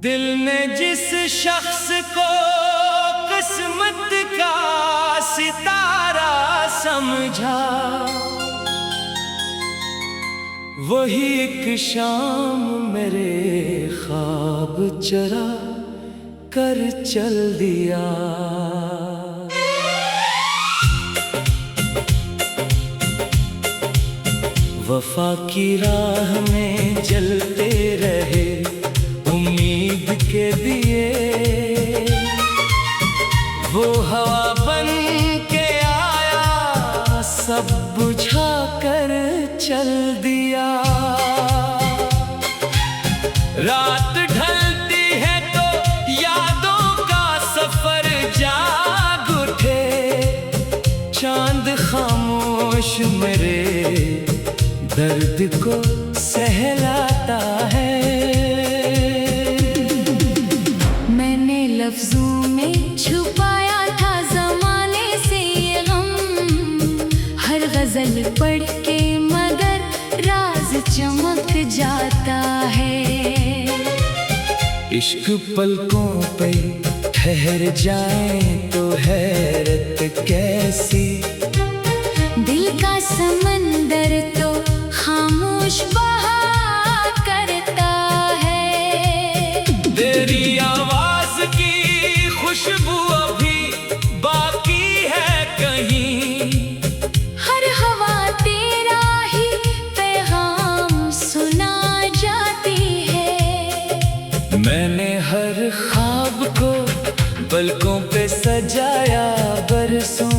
दिल ने जिस शख्स को किस्मत का सितारा समझा, वही एक शाम मेरे ख्वाब चरा कर चल दिया। वफा की राह में जलते रहे उम्मीद के दिए, वो हवा बन के आया सब बुझा कर चल दिया। रात ढलती है तो यादों का सफर जाग उठे, चांद खामोश मेरे दर्द को सहलाता है। मैंने लफ्जों में छुपाया था ज़माने से ये गम, हर गज़ल पढ़ के मगर राज चमक जाता है। इश्क पलकों पे ठहर जाए तो हैरत कैसी, दिल का समंदर तो खामोश बहा करता है। तेरी आवाज की खुशबू अभी बाकी है कहीं, हर हवा तेरा ही पैगाम सुना जाती है। मैंने हर ख्वाब को पलकों पे सजाया बरसों,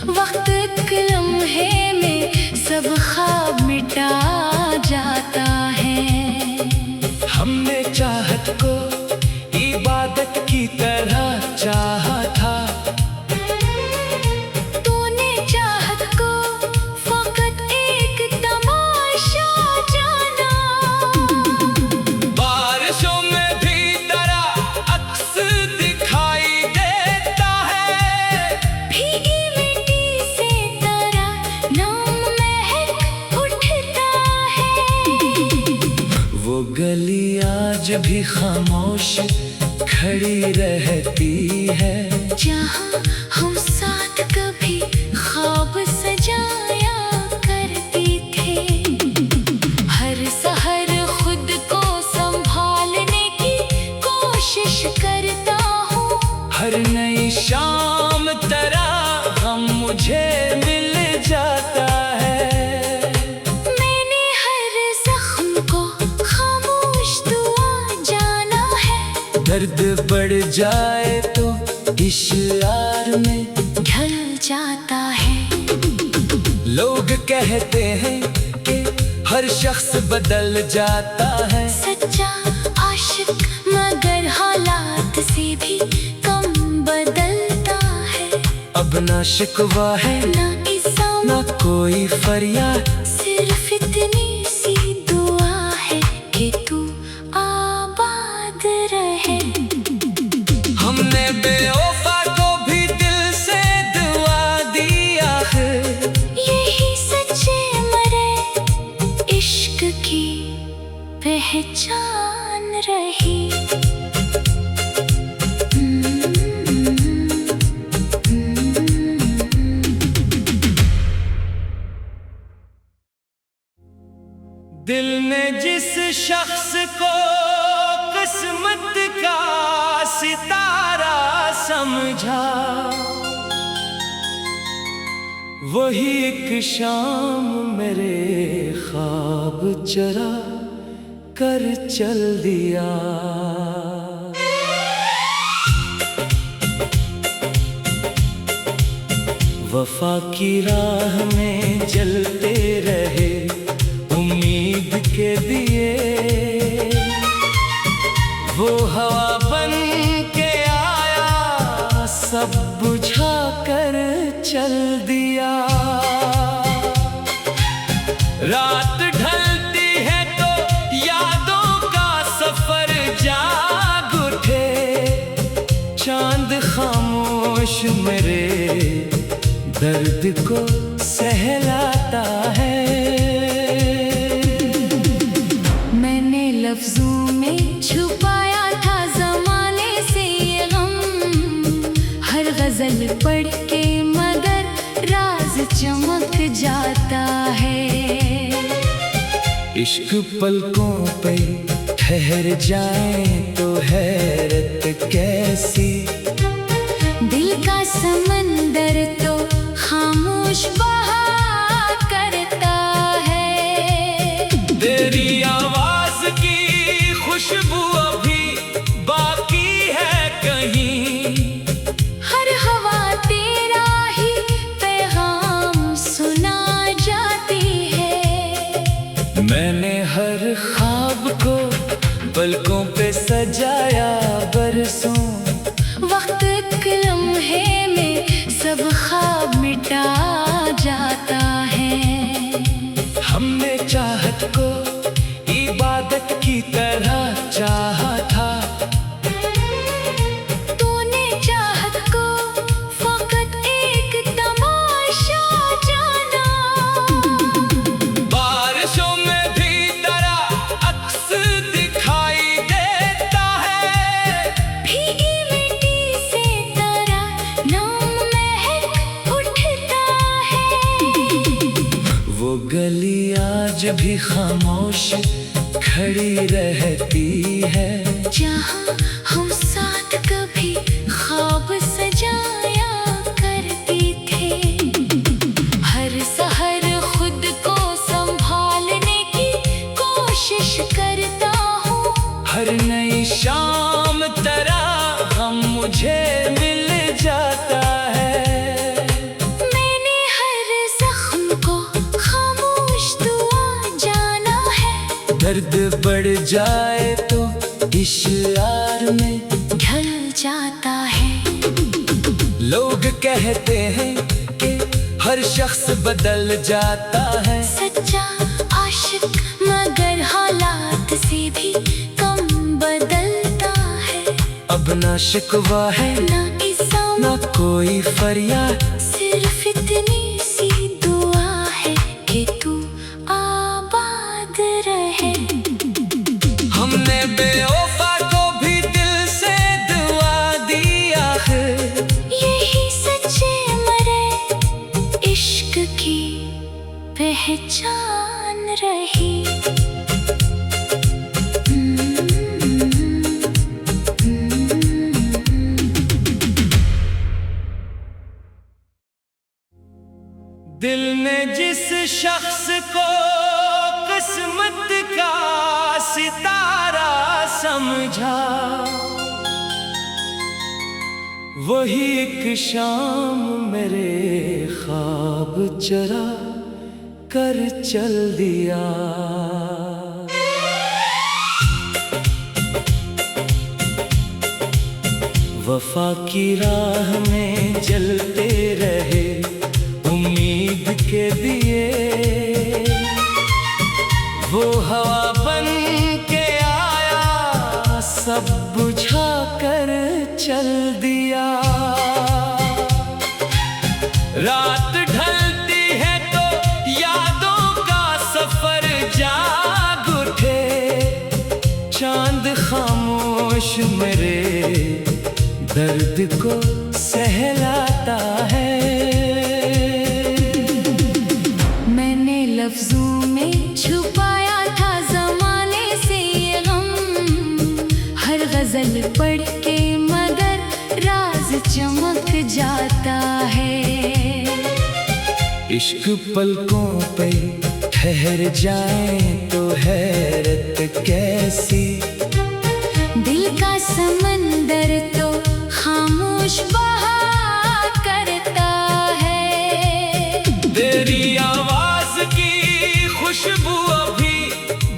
वक्त एक लम्हे में सब ख्वाब मिटा जाता है। हमने चाहत को इबादत की तरह चाहा था, तूने चाहत को फकत एक तमाशा जाना। बारिशों में भी तेरा अक्स दिखाई देता है, भीगी मिट्टी से तेरा नाम महक उठता है। वो गली आज भी खामोश खड़ी रहती है, जहाँ हम साथ कभी ख्वाब सजाया करते थे। हर सहर खुद को संभालने की कोशिश करता हूँ, हर नई शाम तेरा गम मुझे मिल जाता है। मैंने हर जख्म को खामोश दुआ जाना है। दर्द बढ़ जाए तो इश्यार में ढल जाता है। लोग कहते हैं कि हर शख्स बदल जाता है, सच्चा आशिक मगर हालात से भी कम बदलता है। अब ना शिकवा है ना इल्जाम ना कोई फरियाद, सिर्फ इतनी सी दुआ है कि तू आबाद रहे। हमने बेवफा को भी दिल से दुआ दिया है, यही सच्चे मरे इश्क की पहचान रही। दिल ने जिस शख्स को किस्मत का सितारा समझा, वही एक शाम मेरे ख्वाब चरा कर चल दिया। वफा की राह में जलते रहे उम्मीद के दिए, वो हवा बन के आया सब बुझा कर चल दिया। रात ढलती है तो यादों का सफर जाग उठे, चांद खामोश मेरे दर्द को सहलाता है। मैंने लफ्जों में छुपाया था पढ़ के मगर राज चमक जाता है। इश्क पलकों पे ठहर जाए तो हैरत कैसी, दिल का समंदर तो खामोश बहा करता है। तेरी आवाज की खुशबू अभी बाकी है कहीं, हर हवा तेरा ही पैगाम सुना जाती है। मैंने हर ख्वाब को पलकों पे सजाया बरसों, वक्त एक लम्हे में सब ख्वाब मिटा जाता है। हमने चाहत को इबादत की तरह चाहा था, तूने चाहत को फकत एक तमाशा जाना। बारिशों में भी तेरा अक्स दिखाई देता है, भीगी मिट्टी से तेरा नाम महक उठता है। वो गली आज भी खामोश खड़ी रहती है, जहाँ हम साथ कभी ख्वाब सजाया करते थे। हर सहर खुद को संभालने की कोशिश करता हूँ, हर नई शाम तेरा गम मुझे मिल जाता है। मैंने हर जख्म को खामोश दुआ जाना है। दर्द बढ़ जाए तो इश्यार में ढल जाता है। लोग कहते हैं कि हर शख्स बदल जाता है, सच्चा आशिक मगर हालात से भी कम बदलता है। अब ना शिकवा है ना इल्जाम ना कोई फरियाद, सिर्फ इतनी सी दुआ है कि तू आबाद रहे। हमने बेवफा को भी दिल से दुआ दी आखिर, यही सच्चे मरे इश्क की पहचान रही। दिल ने जिस शख्स को किस्मत का सितारा समझा, वही एक शाम मेरे ख्वाब चरा कर चल दिया। वफा की राह में जलते रहे उम्मीद के दिए, वो हवा बन के आया सब बुझा कर चल दिया। रात ढलती है तो यादों का सफर जाग उठे, चांद खामोश मेरे दर्द को सहलाता है। मैंने लफ्जों में छुपाया था जमाने से ये गम, हर गजल पढ़ के मगर राज चमक जाता है। इश्क पलकों पे ठहर जाए तो हैरत कैसी, दिल का समंदर तो खामोश बहा करता है। तेरी आवाज की खुशबू अभी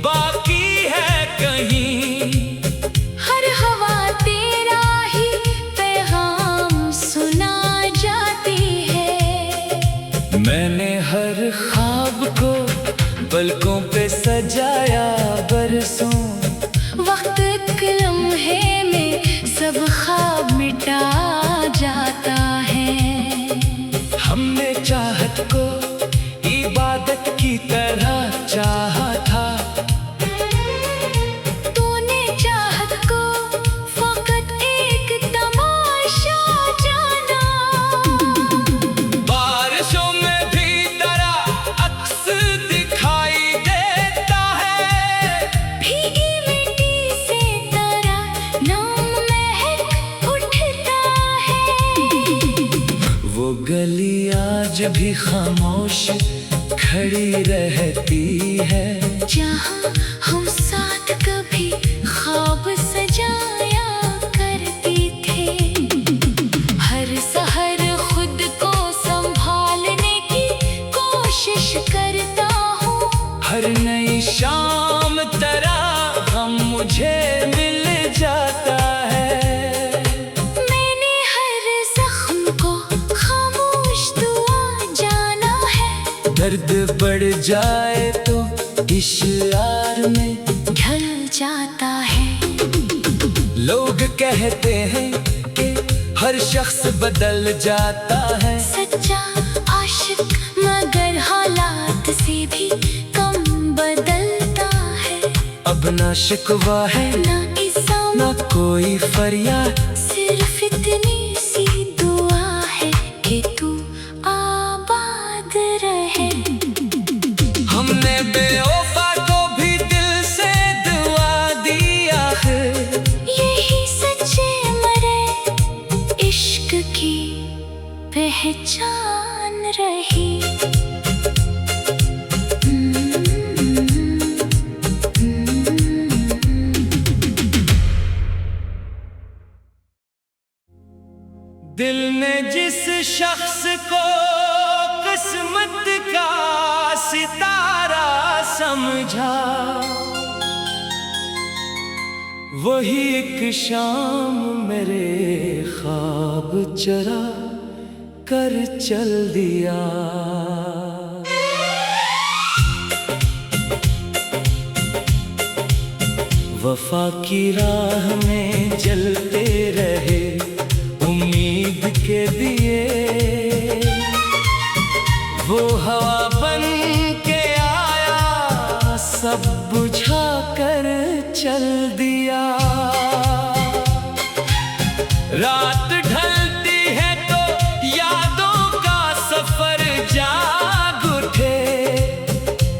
बाकी है कहीं, हर हवा तेरा ही पैगाम सुना जाती है। मैंने हर ख्वाब को पलकों पे सजाया बरसों, वक्त एक लम्हे में सब ख्वाब मिटा जाता है। हमने चाहत को इबादत की तरह चाहा था, तूने चाहत को फकत एक तमाशा जाना। जब भी खामोश खड़ी रहती है। जहाँ हम साथ कभी ख्वाब सजाया करते थे, हर सहर खुद को संभालने की कोशिश करता हूँ। हर नई शाम तरह गम मुझे मिल जाता है। मैंने हर जख्म को खामोश दुआ जाना है। दर्द बढ़ जाए तो इश्यार में ढल जाता है। लोग कहते हैं कि हर शख्स बदल जाता है। सच्चा आशिक मगर हालात से भी कम बदलता है। अब ना शिकवा है ना इल्जाम, ना कोई फरियाद, सिर्फ इतनी सी दुआ है कि तू आबाद रहे। हमने बेवफा को भी दिल से दुआ दिया है। यही सच्चे मरे इश्क की पहचान रही। दिल ने जिस शख्स को किस्मत का सितारा समझा, वही एक शाम मेरे ख्वाब चरा कर चल दिया। वफा की राह में जलते रहे उम्मीद के दिए, वो हवा बन के आया सब बुझा कर चल दिया। रात ढलती है तो यादों का सफर जाग उठे,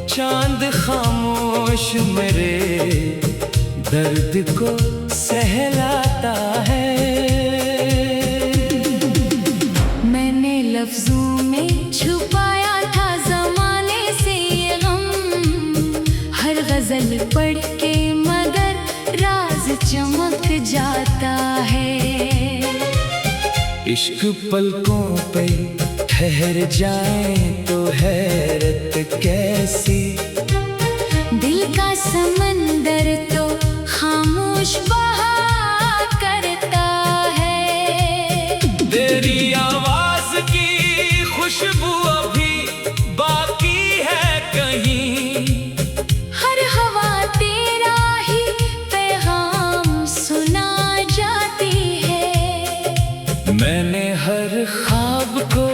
चांद खामोश मेरे दर्द को सहलाता है। मैंने लफ्जों में छुपाया था जमाने से ये गम, हर गजल पढ़ के मगर राज चमक जाता है। इश्क पलकों पे ठहर जाए तो हैरत कैसी, दिल का समंदर तो खामोश बहा करता है। तेरी आवाज की खुशबू अभी बाकी है कहीं, हर हवा तेरा ही पैगाम सुना जाती है। मैंने हर ख्वाब को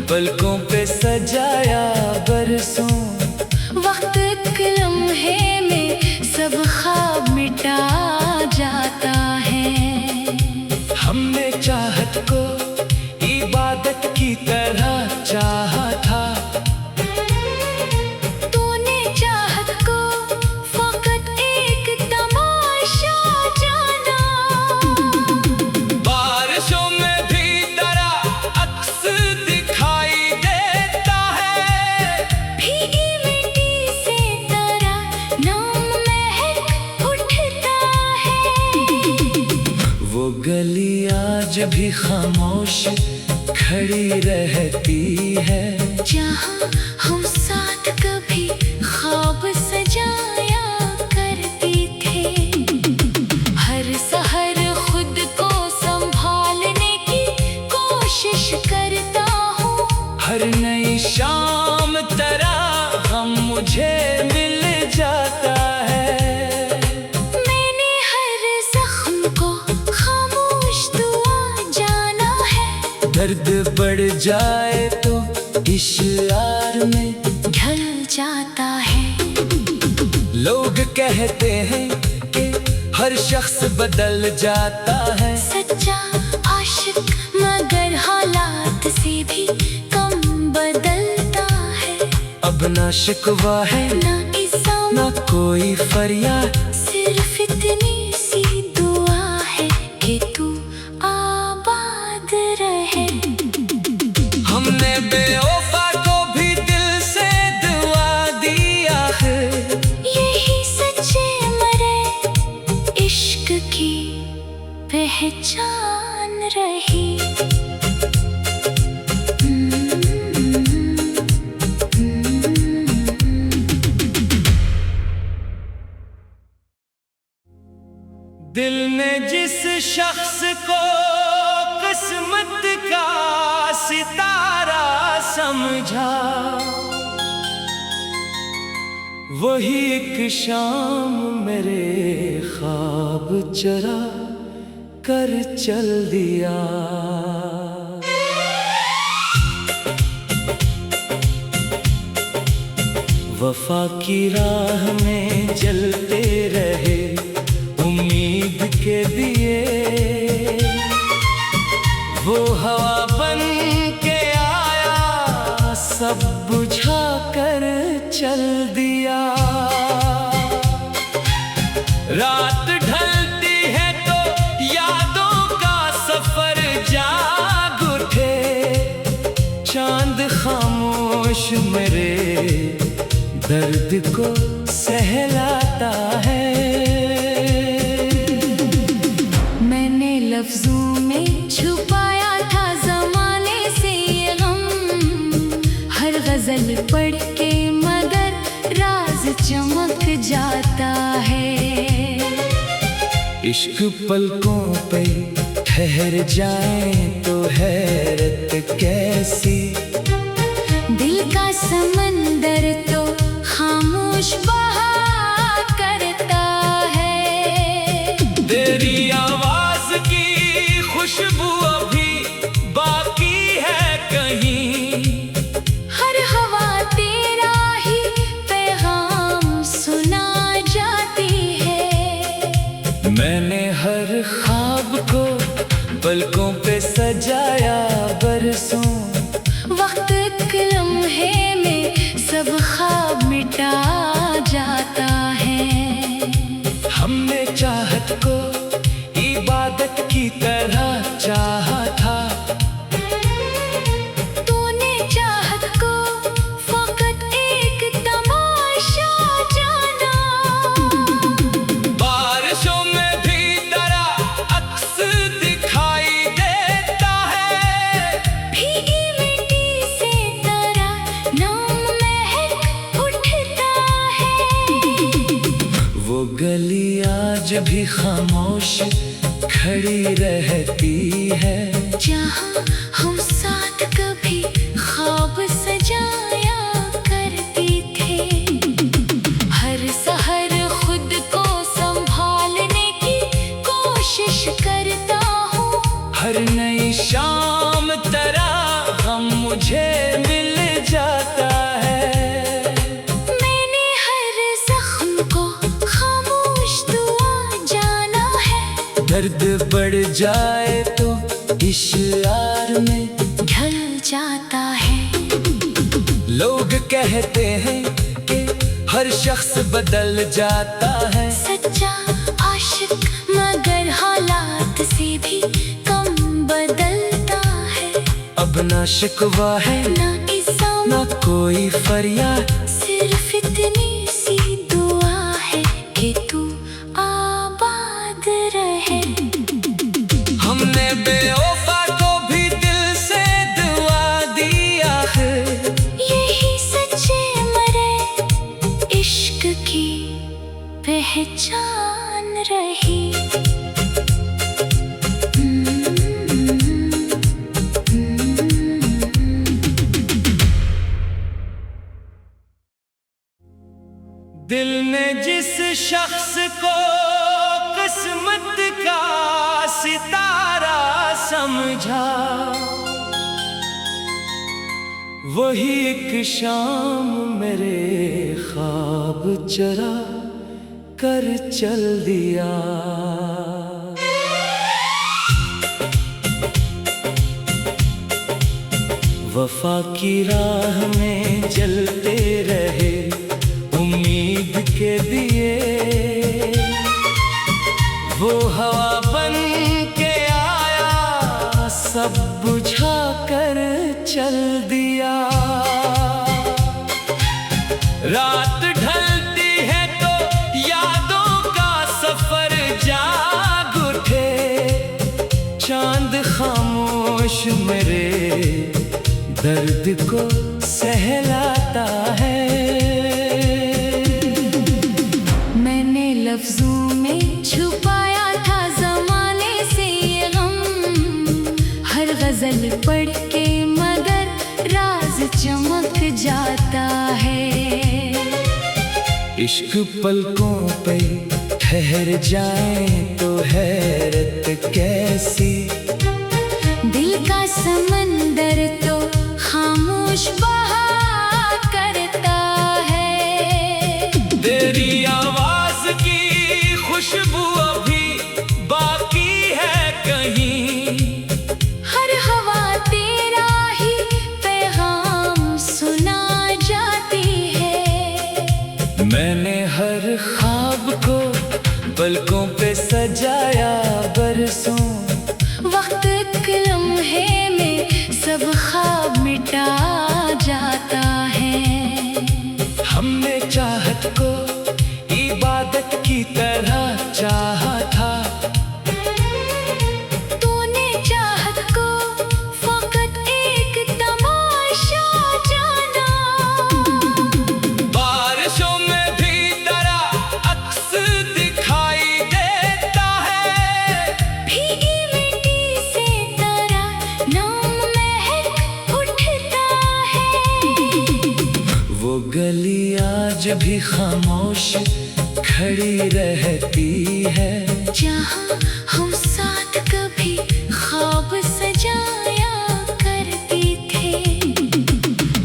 पलकों पे सजाया बरसों, वक्त एक लम्हे में सब ख्वाब मिटा जाता है। हमने चाहत को इबादत की तरह चाहा था, तूने चाहत को फकत एक तमाशा जाना। बारिशों में भी तेरा अक्स दिखाई देता है, भीगी मिट्टी से तेरा नाम महक उठता है। वो गली आज भी खामोश खड़ी रहती है। जहाँ हम साथ कभी ख्वाब सजाया करते थे, हर सहर खुद को संभालने की कोशिश करता हूँ। हर नई शाम तरह गम मुझे मिल जाता है। मैंने हर जख्म को खामोश दुआ जाना है। दर्द बढ़ जाए तो इश्यार में ढल जाता है। लोग कहते हैं कि हर शख्स बदल जाता है। सच्चा आशिक मगर हालात से भी कम बदलता है। अब ना शिकवा है ना इल्जाम, ना कोई फरियाद, सिर्फ इतनी सी दुआ है कि तू आबाद रहे। हमने बेवफा पहचान रही। दिल ने जिस शख्स को किस्मत का सितारा समझा, वही एक शाम मेरे ख्वाब चरा कर चल दिया। वफा की राह में जलते रहे उम्मीद के दिए, वो हवा बन के आया सब बुझा कर चल दिया। रात ढलती है तो यादों का सफर जाग उठे, चांद खामोश मेरे दर्द को सहलाता है। मैंने लफ्जों में छुपाया था जमाने से ये गम, हर गजल पढ़ के मगर राज चमक जाता है। इश्क पलकों पे ठहर जाए तो हैरत कैसी, दिल का समंदर तो खामोश बहा करता है। तेरी आवाज की खुशबू अभी बाकी है कहीं, हर हवा तेरा ही पैगाम सुना जाती है। मैंने हर ख्वाब को पलकों पे सजाया बरसों, वक्त एक लम्हे में सब ख्वाब मिटा जाता है। हमने चाहत को इबादत की तरह चाहा था, तूने चाहत को फकत एक तमाशा जाना। बारिशों में भी तेरा अक्स दिखाई देता है, भीगी मिट्टी से तेरा नाम महक उठता है। वो गली आज भी खामोश खड़ी रहती है, जहाँ हम साथ कभी ख्वाब सजाया करते थे। हर सहर खुद को संभालने की कोशिश करता हूँ, हर नई शाम तेरा गम मुझे मिल जाता है। मैंने हर जख्म को खामोश दुआ जाना है। दर्द बढ़ जाए तो इश्यार में ढल जाता है। लोग कहते हैं कि हर शख्स बदल जाता है, सच्चा आशिक मगर हालात से भी कम बदलता है। अब ना शिकवा है ना इल्जाम ना कोई फरियाद, सिर्फ इतनी सी दुआ है कि तू आबाद रहे। हमने बेवफा को भी दिल से दुआ दिया है, यही सच्चे मरे इश्क की पहचान रही। दिल ने जिस शख्स को किस्मत का सितारा समझा, वही एक शाम मेरे ख्वाब चरा कर चल दिया। वफा की राह में जलते रहे उम्मीद के दिए, वो हवा बन के आया सब बुझा कर चल दिया। रात ढलती है तो यादों का सफर जाग उठे, दर्द को सहलाता है। मैंने लफ्जों में छुपाया था ज़माने से ये गम, हर गजल पढ़ के मगर राज चमक जाता है। इश्क पलकों पे ठहर जाए तो हैरत कैसी, दिल का समंदर तो खामोश बहा करता है। तेरी आवाज की खुशबू अभी बाकी है कहीं, हर हवा तेरा ही पैगाम सुना जाती है। मैंने हर ख्वाब को पलकों पे सजाया बरसों, वक्त के लम्हे में सब ख्वाब मिटा जाता है। हमने चाहत को इबादत की तरह चाहा था, तूने चाहत को फकत एक तमाशा जाना। बारिशों में भी तेरा अक्स दिखाई देता है, भीगी मिट्टी से तेरा नाम महक उठता है। वो गली आज भी खामोश खड़ी रहती है, जहाँ हम साथ कभी ख्वाब सजाया करते थे।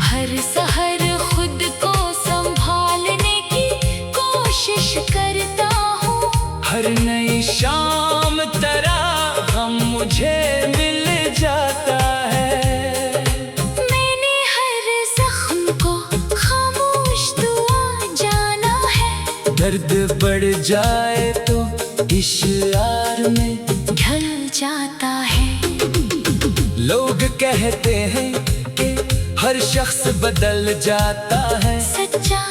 हर सहर खुद को संभालने की कोशिश करता हूँ, हर नई शाम तेरा गम मुझे मिल जाता है। मैंने हर जख्म को खामोश दुआ जाना है। दर्द बढ़ जाए तो इश्यार में ढल जाता है। लोग कहते हैं कि हर शख्स बदल जाता है, सच्चा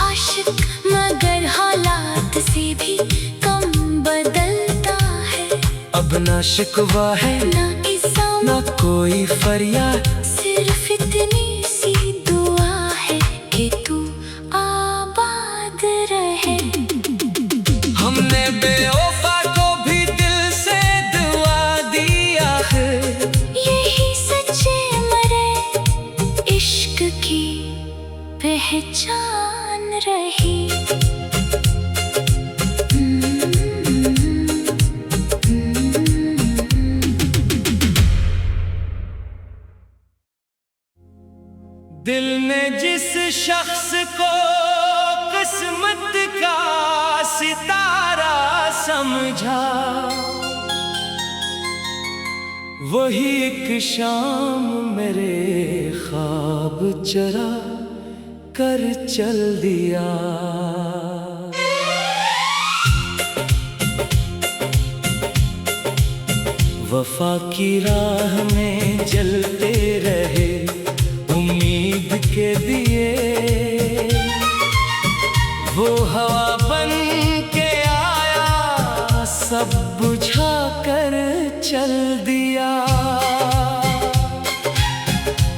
आशिक मगर हालात से भी कम बदलता है। अब ना शिकवा है ना इल्जाम, ना कोई फरियाद, सिर्फ इतनी सी दुआ है कि तू आबाद रहे। हमने बेवफा को भी दिल से दुआ दी आखिर, यही सच्चे मरे इश्क की पहचान रही। दिल ने जिस शख्स को किस्मत का सितारा समझा, वही एक शाम मेरे ख्वाब चरा कर चल दिया। वफा की राह में जलते रहे उम्मीद के दिए, वो हवा बन के आया सब बुझा कर चल दिया।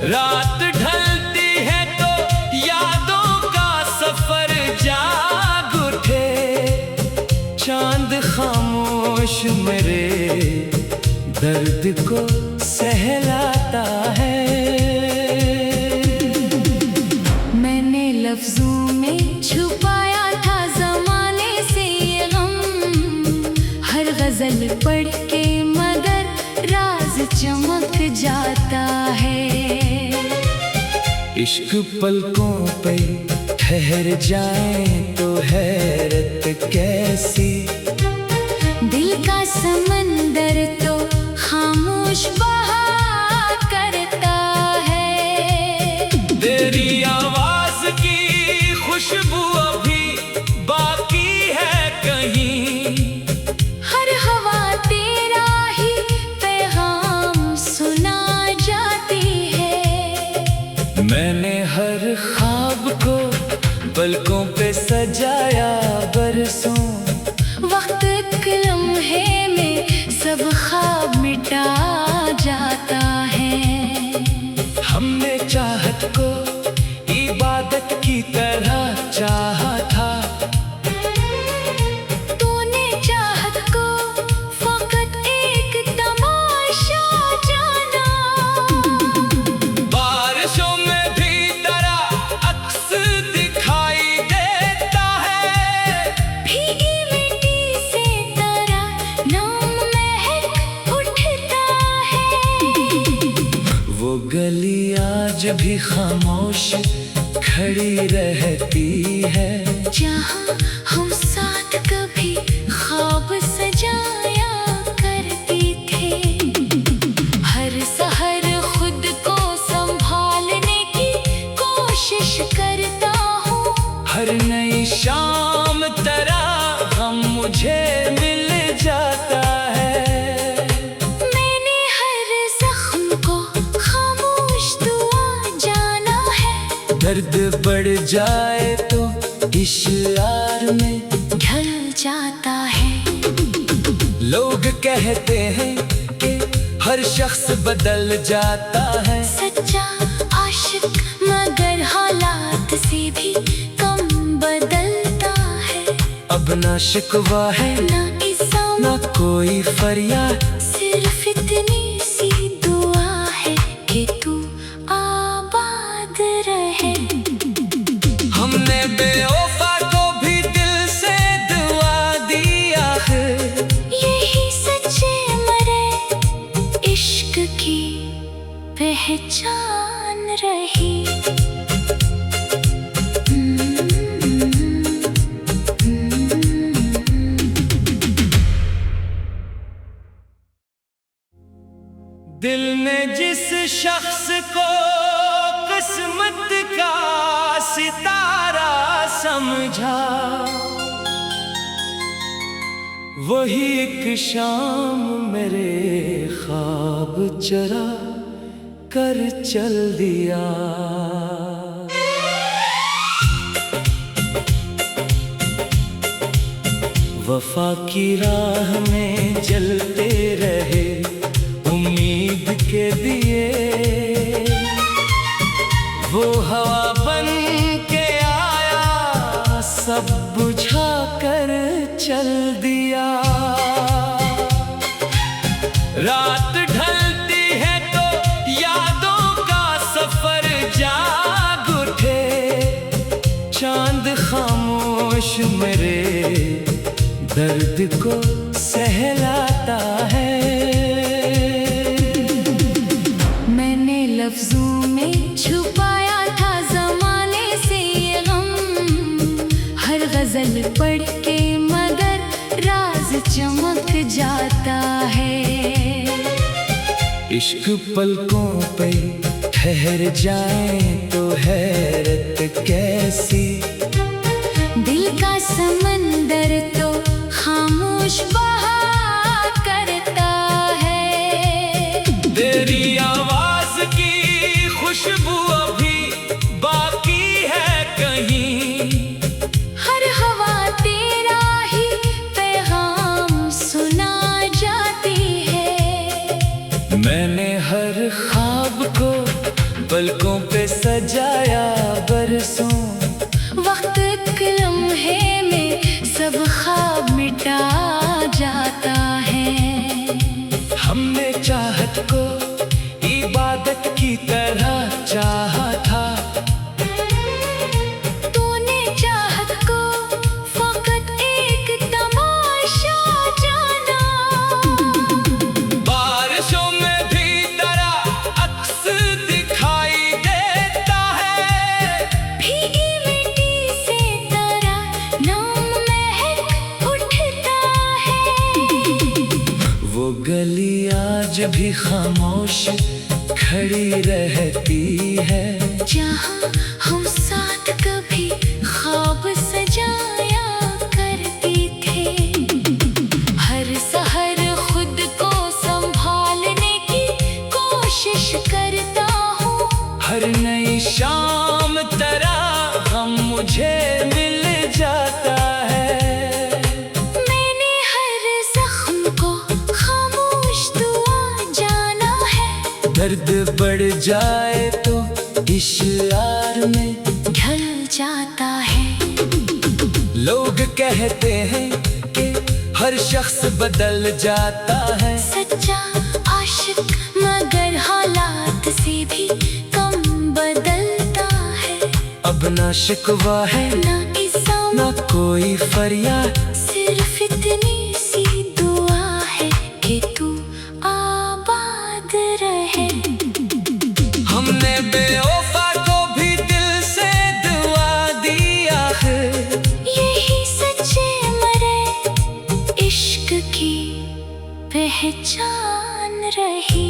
रात ढलती है तो यादों का सफर जाग उठे, चांद खामोश मेरे दर्द को सहलाता है। मैंने लफ्जों में छुपाया था ज़माने से ये गम, हर गजल पढ़ के मगर राज चमक जाता है। इश्क पलकों पे ठहर जाए तो हैरत कैसी, दिल का समंदर तो खामोश बहा करता है। तेरी आवाज की खुशबू अभी बाकी है कहीं, हर हवा तेरा ही पैगाम सुना जाती है। मैंने हर ख्वाब को पलकों पे सजाया बरसों, वक्त के लम्हे में सब ख्वाब मिटा आज भी खामोश खड़ी रहती है। जहाँ हम साथ कभी ख्वाब सजाया करते थे, हर सहर खुद को संभालने की कोशिश करता हूँ। हर नई शाम तरह हम मुझे मिल जाता है। मैंने हर जख्म को खामोश दुआ जाना है। दर्द बढ़ जाए तो इश्यार में ढल जाता है। लोग कहते हैं कि हर शख्स बदल जाता है। सच्चा आशिक मगर हालात से भी कम बदलता है। अब ना शिकवा है ना इल्जाम, ना कोई फरियाद, सिर्फ इतनी सी दुआ है कि तू आबाद रहे। हमने बेवफा को भी दिल से दुआ दिया है। यही सच्चे मरे इश्क की पहचान रही। दिल ने जिस शख्स को किस्मत का सितारा समझा, वही एक शाम मेरे ख्वाब चरा कर चल दिया। वफा की राह में जलते रहे उम्मीद के दिए, वो हवा बन के आया सब बुझा कर चल दिया। रात ढलती है तो यादों का सफर जाग उठे, चांद खामोश मेरे दर्द को सहलाता है। लफ्जों में छुपाया था ज़माने से ये गम, हर गज़ल पढ़ के मगर राज चमक जाता है। इश्क पलकों पे ठहर जाए तो हैरत कैसी, दिल का समंदर तो खामोश बहा करता है। तेरी आवाज की खुशबू अभी बाकी है कहीं, हर हवा तेरा ही पैगाम सुना जाती है। मैंने हर ख्वाब को पलकों पे सजाया बरसों, वक्त एक लम्हे में सब ख्वाब मिटा जाता है। हमने चाहत को इबादत की तरह चाहा था, तूने चाहत को फकत एक तमाशा जाना। बारिशों में भी तेरा अक्स दिखाई देता है, भीगी मिट्टी से तेरा नाम महक उठता है। वो गली आज भी खामोश खड़ी रहती है। जहाँ हम साथ कभी ख्वाब सजाया करते थे, हर सहर खुद को संभालने की कोशिश करता हूँ। हर नई शाम तरह हम मुझे मिल जाता है। मैंने हर जख्म को खामोश दुआ जाना है। दर्द बढ़ जाए तो इश्यार में ढल जाता है। लोग कहते हैं कि हर शख्स बदल जाता है। सच्चा आशिक मगर हालात से भी कम बदलता है। अब ना शिकवा है ना इल्जाम, ना कोई फरियाद, सिर्फ इतनी सी दुआ है कि तू आबाद रहे। हमने बेवफा की पहचान रही।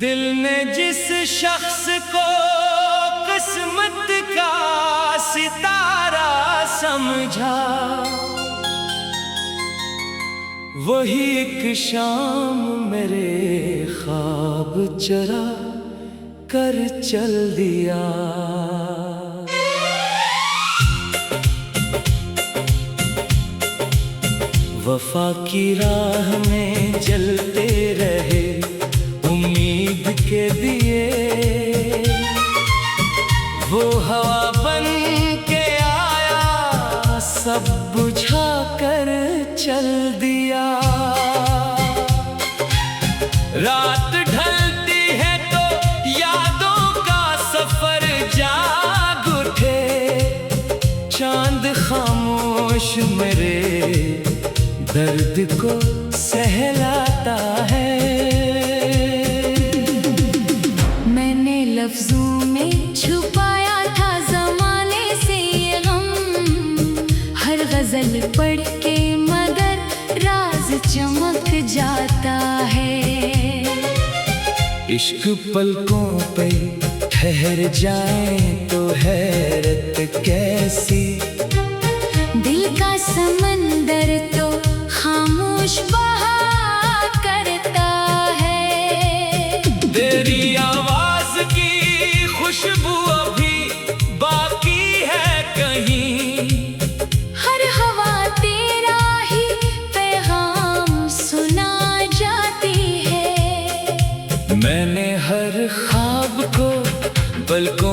दिल ने जिस शख्स को किस्मत का सितारा समझा, वही एक शाम मेरे ख्वाब चरा कर चल दिया। वफा की राह में जलते रहे उम्मीद के दिए, वो हवा बन के आया सब बुझा कर चल दिया। रात ढलती है तो यादों का सफर जाग उठे, चांद खामोश मेरे दर्द को सहलाता है। मैंने लफ्जों में छुपाया था ज़माने से ये गम, हर गज़ल पढ़ के मगर राज चमक जाता है। इश्क पलकों पे ठहर जाए तो हैरत कैसी, दिल का समंदर तो खामोश बहा करता है। तेरी आवाज की खुशबू अभी बाकी है कहीं, हर हवा तेरा ही पैगाम सुना जाती है। मैंने हर ख्वाब को पलकों